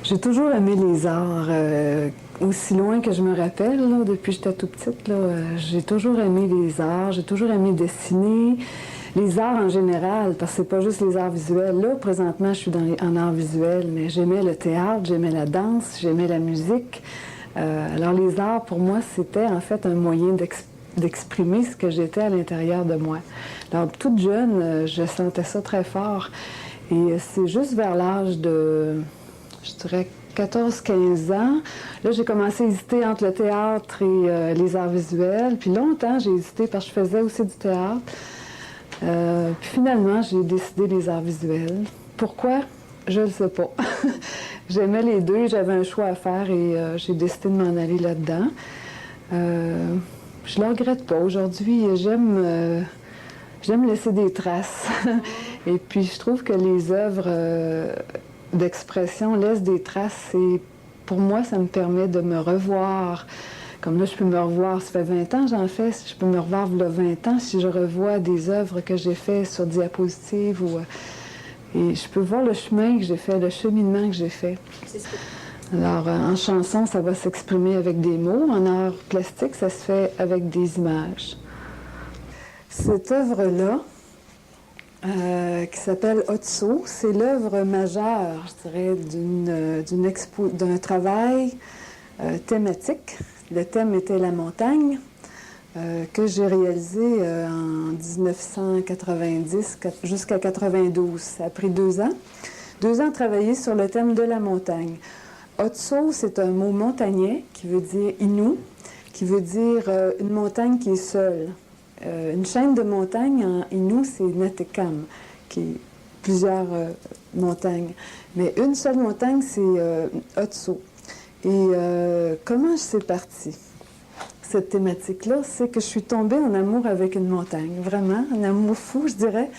J'ai toujours aimé les arts, aussi loin que je me rappelle, là, depuis que j'étais toute petite. J'ai toujours aimé les arts, j'ai toujours aimé dessiner, les arts en général, parce que c'est pas juste les arts visuels. Là, présentement, je suis en arts visuels, mais j'aimais le théâtre, j'aimais la danse, j'aimais la musique. Alors les arts, pour moi, c'était en fait un moyen d'exprimer ce que j'étais à l'intérieur de moi. Alors, toute jeune, je sentais ça très fort. Et c'est juste vers l'âge de, je dirais, 14-15 ans. Là, j'ai commencé à hésiter entre le théâtre et les arts visuels. Puis longtemps, j'ai hésité parce que je faisais aussi du théâtre. Puis finalement, j'ai décidé les arts visuels. Pourquoi? Je ne le sais pas. J'aimais les deux, j'avais un choix à faire et j'ai décidé de m'en aller là-dedans. Je ne le regrette pas. Aujourd'hui, j'aime laisser des traces. Et puis, je trouve que les œuvres d'expression laissent des traces. Et pour moi, ça me permet de me revoir. Comme là, je peux me revoir, ça fait 20 ans j'en fais, je peux me revoir il y a 20 ans si je revois des œuvres que j'ai faites sur diapositive et je peux voir le chemin que j'ai fait, le cheminement que j'ai fait. Alors, en chanson, ça va s'exprimer avec des mots. En art plastique, ça se fait avec des images. Cette œuvre-là, qui s'appelle Otso, c'est l'œuvre majeure, je dirais, d'un travail thématique. Le thème était la montagne, que j'ai réalisé en 1990 jusqu'à 92. Ça a pris 2 ans. 2 ans à travailler sur le thème de la montagne. Otso, c'est un mot montagnais qui veut dire Innu, qui veut dire une montagne qui est seule. Une chaîne de montagnes en Innu, c'est Natekam, qui est plusieurs montagnes. Mais une seule montagne, c'est Otso. Et comment c'est parti, cette thématique-là? C'est que je suis tombée en amour avec une montagne, vraiment, un amour fou, je dirais.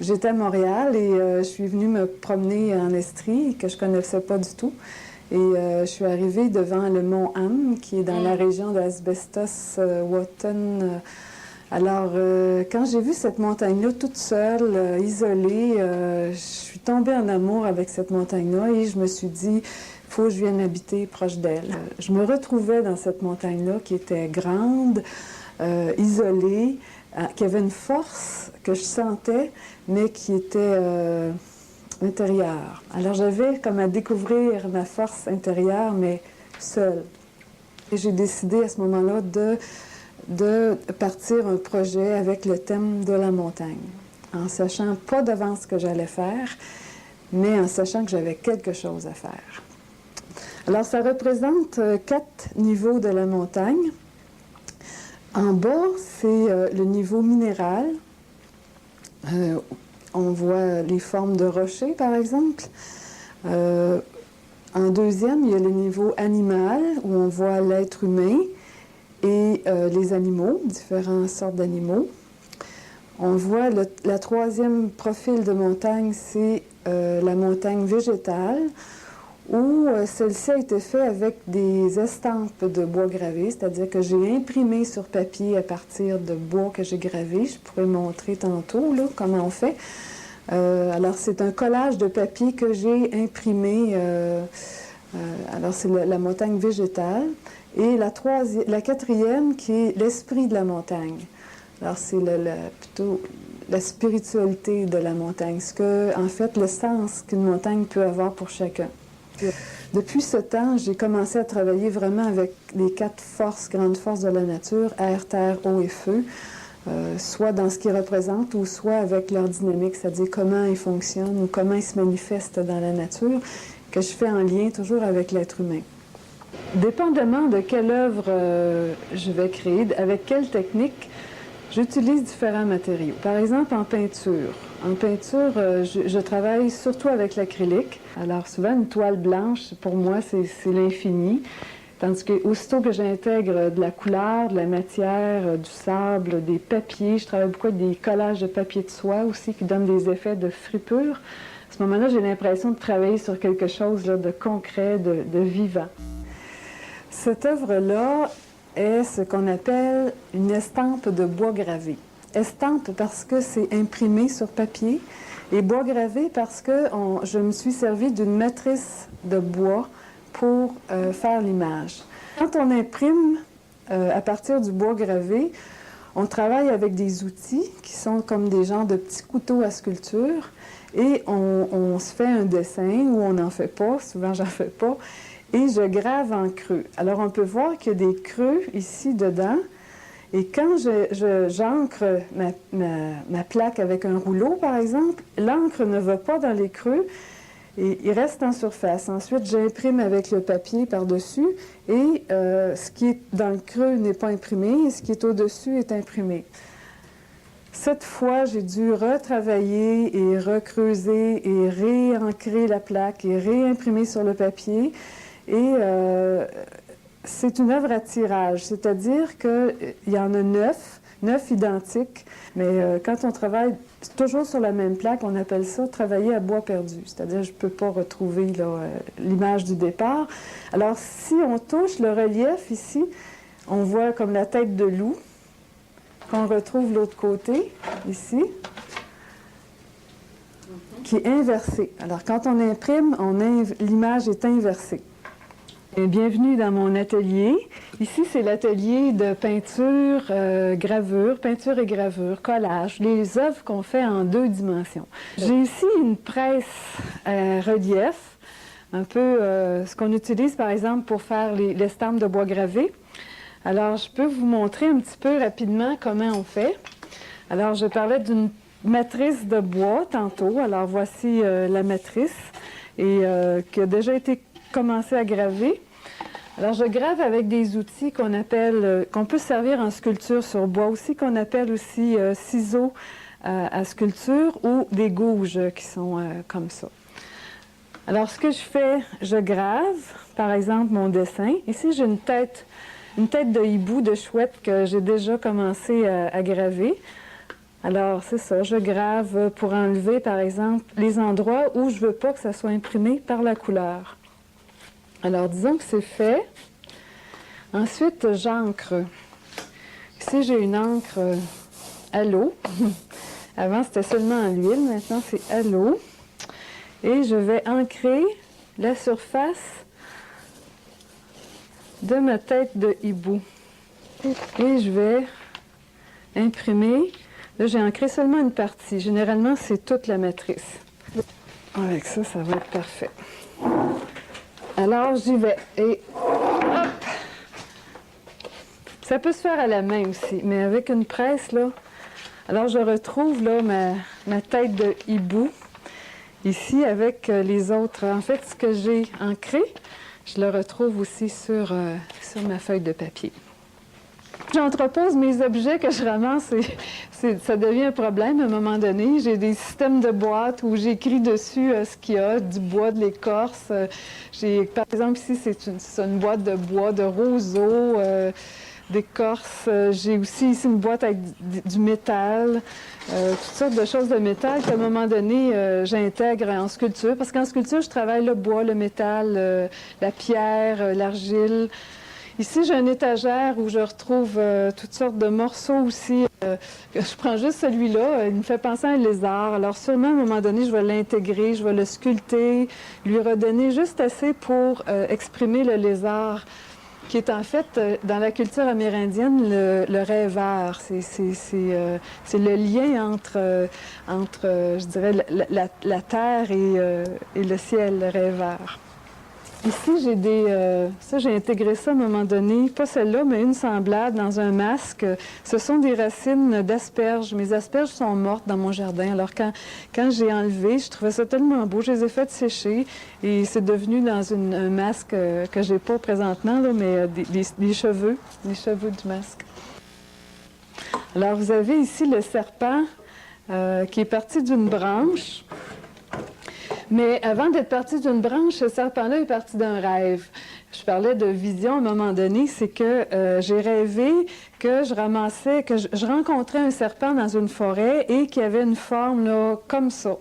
J'étais à Montréal et je suis venue me promener en Estrie, que je ne connaissais pas du tout. Et je suis arrivée devant le mont Ham, qui est dans la région d'Asbestos, Wotton. Alors, quand j'ai vu cette montagne-là toute seule, isolée, je suis tombée en amour avec cette montagne-là et je me suis dit, il faut que je vienne habiter proche d'elle. Je me retrouvais dans cette montagne-là qui était grande, isolée, qui avait une force que je sentais, mais qui était intérieure. Alors, j'avais comme à découvrir ma force intérieure, mais seule. Et j'ai décidé à ce moment-là de partir un projet avec le thème de la montagne, en sachant pas d'avance ce que j'allais faire, mais en sachant que j'avais quelque chose à faire. Alors, ça représente 4 niveaux de la montagne. En bas, c'est le niveau minéral. On voit les formes de rochers, par exemple. En deuxième, il y a le niveau animal, où on voit l'être humain et les animaux, différentes sortes d'animaux. On voit la troisième profil de montagne, c'est la montagne végétale, où celle-ci a été faite avec des estampes de bois gravé, c'est-à-dire que j'ai imprimé sur papier à partir de bois que j'ai gravé. Je pourrais montrer tantôt là, comment on fait. Alors, c'est un collage de papier que j'ai imprimé. Alors, c'est la montagne végétale. Et la quatrième, qui est l'esprit de la montagne. Alors, c'est plutôt la spiritualité de la montagne, en fait, le sens qu'une montagne peut avoir pour chacun. Depuis ce temps, j'ai commencé à travailler vraiment avec les 4 grandes forces de la nature, air, terre, eau et feu, soit dans ce qu'ils représentent ou soit avec leur dynamique, c'est-à-dire comment ils fonctionnent ou comment ils se manifestent dans la nature, que je fais en lien toujours avec l'être humain. Dépendamment de quelle œuvre je vais créer, avec quelle technique, j'utilise différents matériaux. Par exemple, en peinture. En peinture, je travaille surtout avec l'acrylique. Alors souvent, une toile blanche, pour moi, c'est l'infini. Tandis que aussitôt que j'intègre de la couleur, de la matière, du sable, des papiers, je travaille beaucoup avec des collages de papier de soie aussi qui donnent des effets de fripure. À ce moment-là, j'ai l'impression de travailler sur quelque chose là, de concret, de vivant. Cette œuvre-là est ce qu'on appelle une estampe de bois gravé. Estampe parce que c'est imprimé sur papier Et bois gravé parce que je me suis servi d'une matrice de bois pour faire l'image. Quand on imprime à partir du bois gravé, on travaille avec des outils qui sont comme des genres de petits couteaux à sculpture et on se fait un dessin ou on n'en fait pas, souvent j'en fais pas, et je grave en creux. Alors on peut voir qu'il y a des creux ici dedans. Et quand j'ancre ma plaque avec un rouleau, par exemple, l'encre ne va pas dans les creux et il reste en surface. Ensuite, j'imprime avec le papier par-dessus et ce qui est dans le creux n'est pas imprimé et ce qui est au-dessus est imprimé. Cette fois, j'ai dû retravailler et recreuser et réancrer la plaque et réimprimer sur le papier. Et c'est une œuvre à tirage, c'est-à-dire qu'il y en a 9 identiques, mais quand on travaille toujours sur la même plaque, on appelle ça travailler à bois perdu, c'est-à-dire je ne peux pas retrouver l'image du départ. Alors, si on touche le relief ici, on voit comme la tête de loup, qu'on retrouve de l'autre côté, ici, qui est inversée. Alors, quand on imprime, l'image est inversée. Bienvenue dans mon atelier. Ici, c'est l'atelier de peinture, gravure, peinture et gravure, collage, les œuvres qu'on fait en 2 dimensions. J'ai ici une presse relief, un peu ce qu'on utilise par exemple pour faire l'estampes de bois gravé. Alors, je peux vous montrer un petit peu rapidement comment on fait. Alors, je parlais d'une matrice de bois tantôt. Alors, voici la matrice et qui a déjà été commencer à graver. Alors, je grave avec des outils qu'on peut servir en sculpture sur bois aussi, qu'on appelle aussi ciseaux à sculpture ou des gouges qui sont comme ça. Alors, ce que je fais, je grave, par exemple, mon dessin. Ici, j'ai une tête de hibou, de chouette que j'ai déjà commencé à graver. Alors, c'est ça, je grave pour enlever, par exemple, les endroits où je ne veux pas que ça soit imprimé par la couleur. Alors, disons que c'est fait. Ensuite, j'ancre. Ici, j'ai une encre à l'eau. Avant, c'était seulement à l'huile. Maintenant, c'est à l'eau. Et je vais ancrer la surface de ma tête de hibou. Et je vais imprimer. Là, j'ai ancré seulement une partie. Généralement, c'est toute la matrice. Avec ça, ça va être parfait. Alors, j'y vais et hop! Ça peut se faire à la main aussi, mais avec une presse, là. Alors, je retrouve, là, ma tête de hibou, ici, avec les autres. En fait, ce que j'ai ancré, je le retrouve aussi sur ma feuille de papier. J'entrepose mes objets que je ramasse et ça devient un problème à un moment donné. J'ai des systèmes de boîtes où j'écris dessus ce qu'il y a, du bois, de l'écorce. Par exemple, ici, c'est une boîte de bois, de roseau, d'écorce. J'ai aussi ici une boîte avec du métal, toutes sortes de choses de métal qu'à un moment donné, j'intègre en sculpture. Parce qu'en sculpture, je travaille le bois, le métal, la pierre, l'argile. Ici, j'ai une étagère où je retrouve toutes sortes de morceaux aussi. Je prends juste celui-là, il me fait penser à un lézard. Alors sûrement, à un moment donné, je vais l'intégrer, je vais le sculpter, lui redonner juste assez pour exprimer le lézard, qui est en fait, dans la culture amérindienne, le rêveur. C'est le lien entre je dirais, la terre et le ciel, le rêveur. Ici, j'ai intégré ça à un moment donné, pas celle-là, mais une semblable dans un masque. Ce sont des racines d'asperges. Mes asperges sont mortes dans mon jardin. Alors, quand j'ai enlevé, je trouvais ça tellement beau. Je les ai faites sécher et c'est devenu dans un masque que j'ai pas présentement, là, mais des cheveux, les cheveux du masque. Alors, vous avez ici le serpent qui est parti d'une branche. Mais avant d'être parti d'une branche, ce serpent-là est parti d'un rêve. Je parlais de vision à un moment donné, c'est que j'ai rêvé que je rencontrais un serpent dans une forêt et qui avait une forme là, comme ça.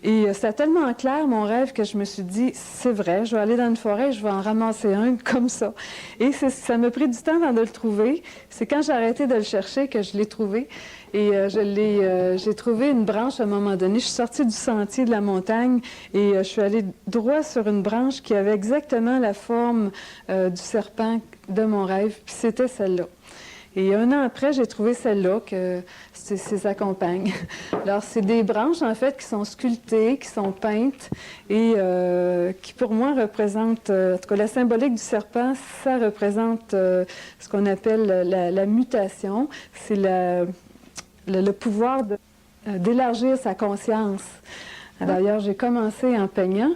Et c'était tellement clair, mon rêve, que je me suis dit, c'est vrai, je vais aller dans une forêt, je vais en ramasser un comme ça. Et ça m'a pris du temps avant de le trouver. C'est quand j'ai arrêté de le chercher que je l'ai trouvé. Et j'ai trouvé une branche à un moment donné. Je suis sortie du sentier de la montagne et je suis allée droit sur une branche qui avait exactement la forme du serpent de mon rêve, puis c'était celle-là. Et un an après, j'ai trouvé celle-là, que c'est sa compagne. Alors, c'est des branches, en fait, qui sont sculptées, qui sont peintes et qui, pour moi, représentent, en tout cas, la symbolique du serpent, ça représente ce qu'on appelle la mutation. C'est le pouvoir d'élargir sa conscience. D'ailleurs, j'ai commencé en peignant,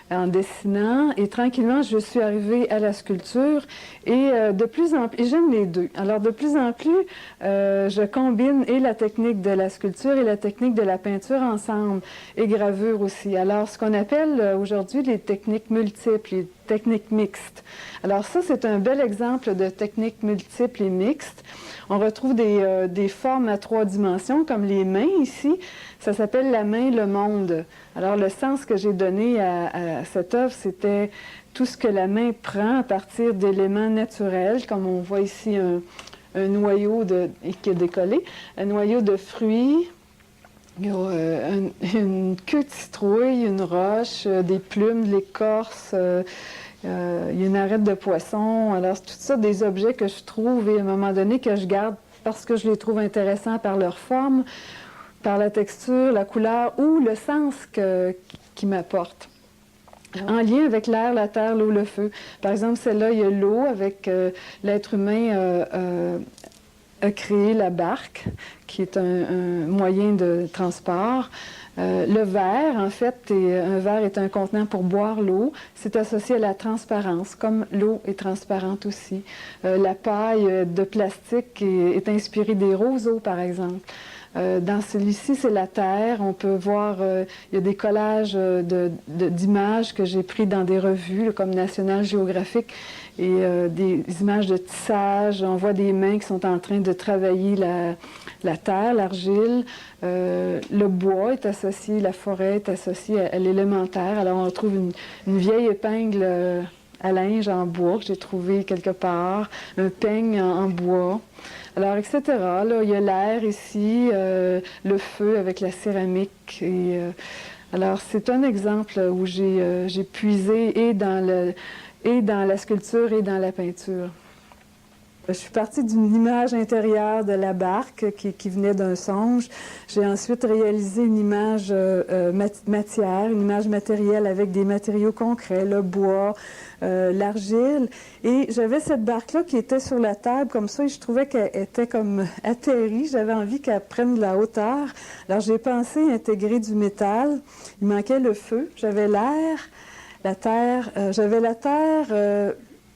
en dessinant, et tranquillement, je suis arrivée à la sculpture. Et de plus en plus, et j'aime les deux. Alors, de plus en plus, je combine et la technique de la sculpture et la technique de la peinture ensemble, et gravure aussi. Alors, ce qu'on appelle aujourd'hui les techniques multiples, les techniques mixtes. Alors ça, c'est un bel exemple de techniques multiples et mixtes. On retrouve des formes à 3 dimensions, comme les mains ici. Ça s'appelle la main, le monde. Alors, le sens que j'ai donné à cette œuvre, c'était tout ce que la main prend à partir d'éléments naturels, comme on voit ici un noyau qui est décollé, un noyau de fruits, il y a une queue de citrouille, une roche, des plumes, de l'écorce, il y a une arête de poisson. Alors, c'est tout ça des objets que je trouve et à un moment donné que je garde parce que je les trouve intéressants par leur forme, par la texture, la couleur ou le sens qu'ils m'apportent. En lien avec l'air, la terre, l'eau, le feu. Par exemple, celle-là, il y a l'eau avec l'être humain a créé la barque, qui est un moyen de transport. Le verre, en fait, un verre est un contenant pour boire l'eau. C'est associé à la transparence, comme l'eau est transparente aussi. La paille de plastique est inspirée des roseaux, par exemple. Dans celui-ci, c'est la terre. On peut voir, il y a des collages d'images que j'ai pris dans des revues, comme National Geographic, et des images de tissage. On voit des mains qui sont en train de travailler la terre, l'argile. Le bois est associé, la forêt est associée à l'élémentaire. Alors, on retrouve une vieille épingle à linge en bois que j'ai trouvée quelque part, un peigne en bois. Alors, etc. Là, il y a l'air ici, le feu avec la céramique. Alors, c'est un exemple où j'ai puisé et dans la sculpture et dans la peinture. Je suis partie d'une image intérieure de la barque qui venait d'un songe. J'ai ensuite réalisé une image matière, une image matérielle avec des matériaux concrets, le bois, l'argile. Et j'avais cette barque-là qui était sur la table comme ça et je trouvais qu'elle était comme atterrie. J'avais envie qu'elle prenne de la hauteur. Alors j'ai pensé intégrer du métal. Il manquait le feu. J'avais l'air, la terre,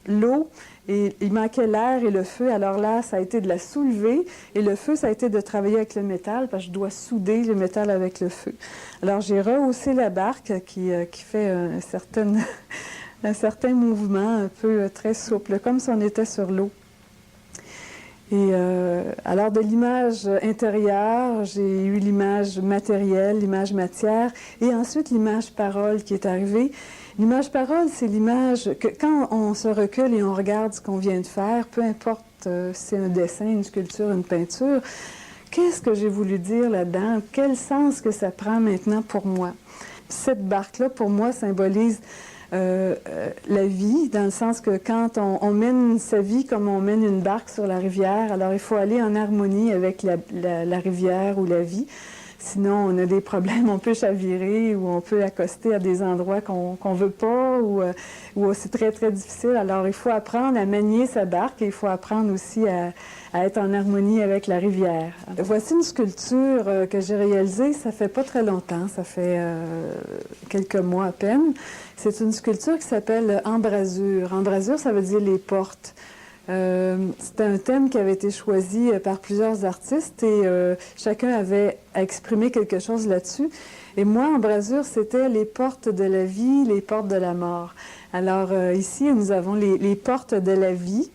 l'eau. Et il manquait l'air et le feu. Alors là, ça a été de la soulever. Et le feu, ça a été de travailler avec le métal, parce que je dois souder le métal avec le feu. Alors, j'ai rehaussé la barque qui fait un certain mouvement, un peu très souple, comme si on était sur l'eau. Et alors, de l'image intérieure, j'ai eu l'image matérielle, l'image matière, et ensuite l'image parole qui est arrivée. L'image parole, c'est l'image que quand on se recule et on regarde ce qu'on vient de faire, peu importe si c'est un dessin, une sculpture, une peinture, qu'est-ce que j'ai voulu dire là-dedans? Quel sens que ça prend maintenant pour moi? Cette barque-là, pour moi, symbolise la vie, dans le sens que quand on mène sa vie comme on mène une barque sur la rivière, alors il faut aller en harmonie avec la rivière ou la vie. Sinon, on a des problèmes, on peut chavirer ou on peut accoster à des endroits qu'on ne veut pas ou c'est très, très difficile. Alors, il faut apprendre à manier sa barque et il faut apprendre aussi à être en harmonie avec la rivière. Voici une sculpture que j'ai réalisée, ça fait pas très longtemps, ça fait quelques mois à peine. C'est une sculpture qui s'appelle Embrasure. Embrasure, ça veut dire les portes. C'était un thème qui avait été choisi par plusieurs artistes et chacun avait exprimé quelque chose là-dessus. Et moi, Embrasure, c'était les portes de la vie, les portes de la mort. Alors ici, nous avons les portes de la vie.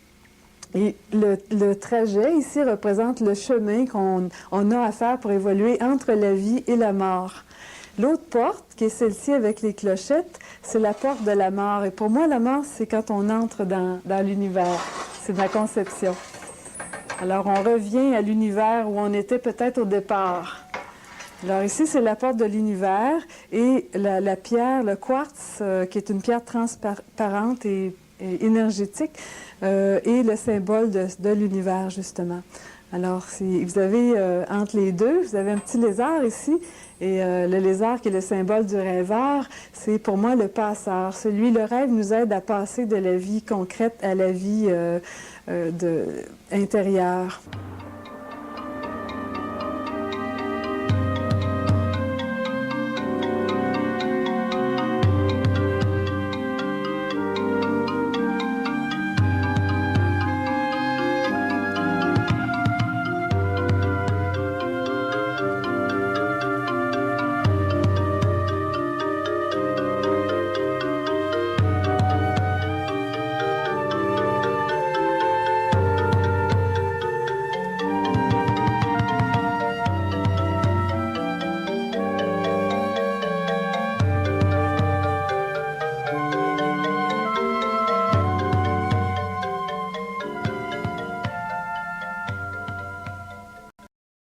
Et le trajet ici représente le chemin qu'on a à faire pour évoluer entre la vie et la mort. L'autre porte, qui est celle-ci avec les clochettes, c'est la porte de la mort. Et pour moi, la mort, c'est quand on entre dans l'univers. C'est ma conception. Alors, on revient à l'univers où on était peut-être au départ. Alors ici, c'est la porte de l'univers et la pierre, le quartz, qui est une pierre transparente et énergétique, est le symbole de l'univers, justement. Alors, vous avez, entre les deux, vous avez un petit lézard ici, et le lézard qui est le symbole du rêveur, c'est pour moi le passeur. Le rêve nous aide à passer de la vie concrète à la vie intérieure.